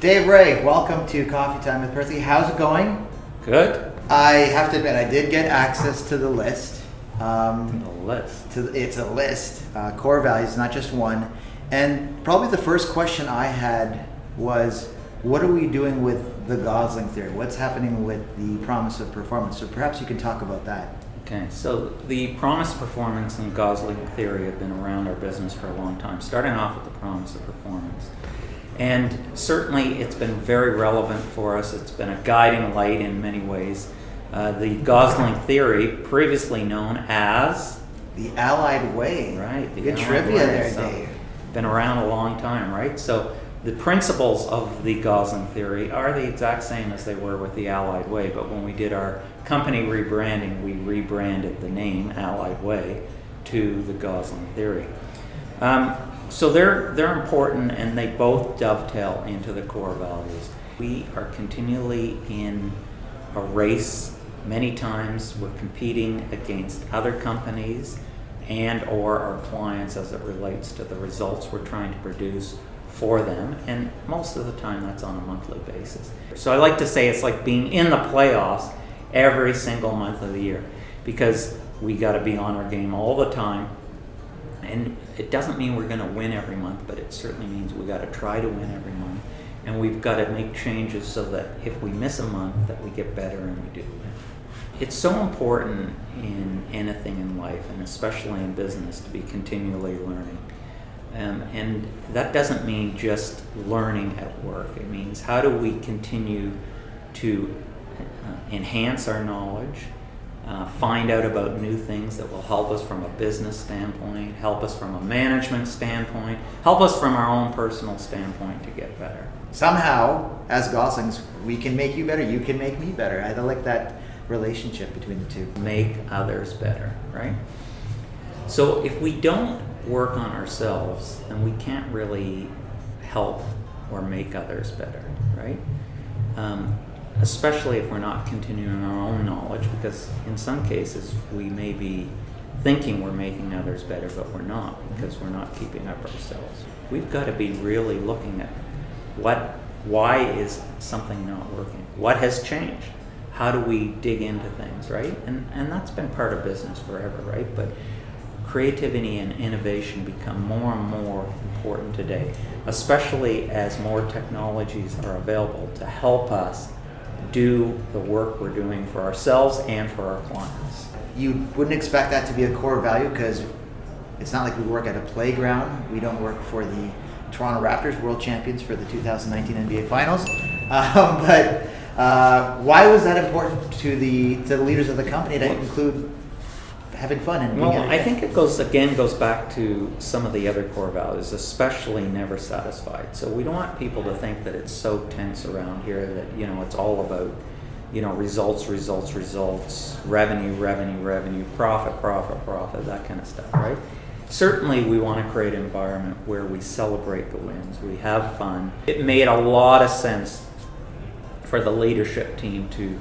Dave Ray, welcome to Coffee Time with PERCY. How's it going? Good. I have to admit, I did get access to the list. It's a list, core values, not just one. And probably the first question I had was, what are we doing with the Gosling theory? What's happening with the promise of performance? So perhaps you can talk about that. Okay, so the promise of performance and Gosling theory have been around our business for a long time, starting off with the promise of performance. And certainly it's been very relevant for us. It's been a guiding light in many ways. The Gosling theory, previously known as the Allied Way. Right. Good trivia there, Dave. Been around a long time, right? So the principles of the Gosling theory are the exact same as they were with the Allied Way, but when we did our company rebranding, we rebranded the name Allied Way to the Gosling theory. So they're important, and they both dovetail into the core values. We are continually in a race. Many times we're competing against other companies and or our clients as it relates to the results we're trying to produce for them, and most of the time that's on a monthly basis. So I like to say it's like being in the playoffs every single month of the year, because we got to be on our game all the time. And it doesn't mean we're going to win every month, but it certainly means we got to try to win every month, and we've got to make changes so that if we miss a month, that we get better and we do win. It's so important in anything in life, and especially in business, to be continually learning. And that doesn't mean just learning at work. It means how do we continue to enhance our knowledge, find out about new things that will help us from a business standpoint, help us from a management standpoint, help us from our own personal standpoint to get better. Somehow, as Goslings, we can make you better, you can make me better. I like that relationship between the two. Make others better, right? So if we don't work on ourselves, then we can't really help or make others better, right? Especially if we're not continuing our own knowledge, because in some cases we may be thinking we're making others better, but we're not, because we're not keeping up ourselves. We've got to be really looking at why is something not working? What has changed? How do we dig into things, right? And that's been part of business forever, right? But creativity and innovation become more and more important today, especially as more technologies are available to help us do the work we're doing for ourselves and for our clients. You wouldn't expect that to be a core value, because it's not like we work at a playground. We don't work for the Toronto Raptors, world champions for the 2019 NBA Finals. But why was that important to the leaders of the company to include having fun? And well, I think it goes back to some of the other core values, especially never satisfied. So we don't want people to think that it's so tense around here that, it's all about, results, revenue, profit, that kind of stuff, right? Certainly we want to create an environment where we celebrate the wins, we have fun. It made a lot of sense for the leadership team to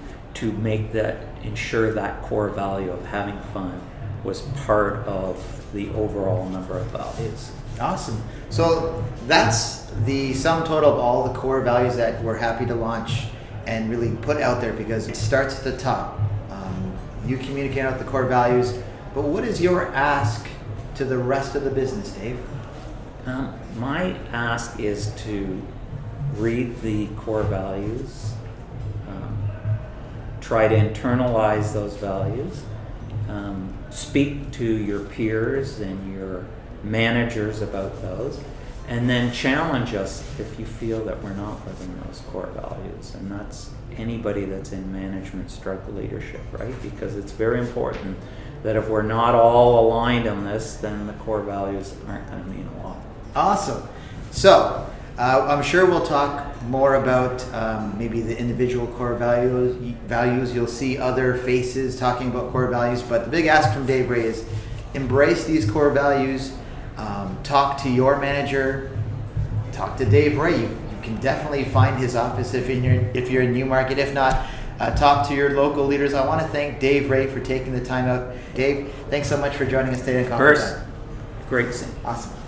ensure that core value of having fun was part of the overall number of values. Awesome. So that's the sum total of all the core values that we're happy to launch and really put out there, because it starts at the top. You communicate out the core values, but what is your ask to the rest of the business, Dave? My ask is to read the core values, try to internalize those values, speak to your peers and your managers about those, and then challenge us if you feel that we're not living those core values. And that's anybody that's in management stroke leadership, right? Because it's very important that if we're not all aligned on this, then the core values aren't going to mean a lot. Awesome. So I'm sure we'll talk more about maybe the individual core values. You'll see other faces talking about core values, but the big ask from Dave Ray is embrace these core values. Talk to your manager. Talk to Dave Ray. You can definitely find his office if you're in Newmarket. If not, talk to your local leaders. I want to thank Dave Ray for taking the time out. Dave, thanks so much for joining us today on Coffee Time. Great to see you. Awesome.